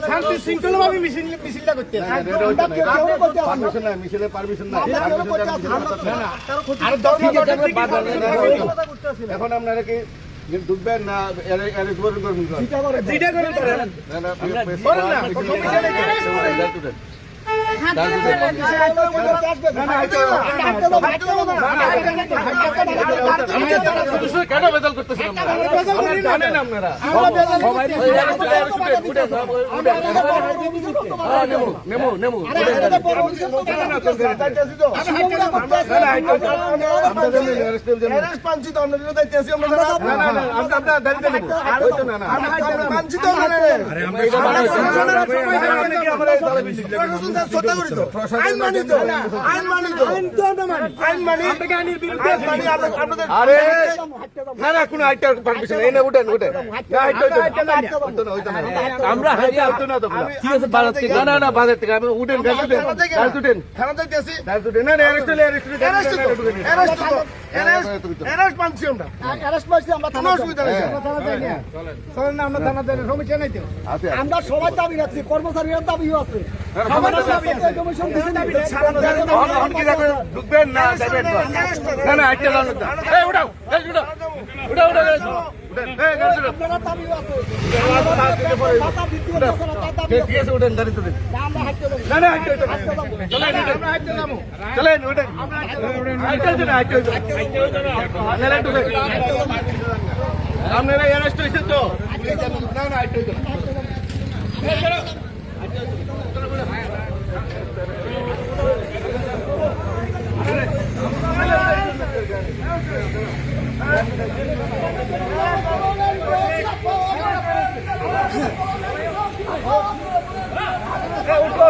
শান্তি শৃঙ্খলাভাবে মিছিলটা করতে এখন আপনারা কি ঢুকবেন না কেন বেদল করতেছেন আপনারা আমরা বাজার থেকে বাজার থেকে উঠেন উঠেন আমরা সবার দাবি রাখছি, কর্মচারীর দাবিও আছে। ঢুকবেন না উঠেন চলেন আপনারা অ্যারেস্ট হয়েছে তো উঠো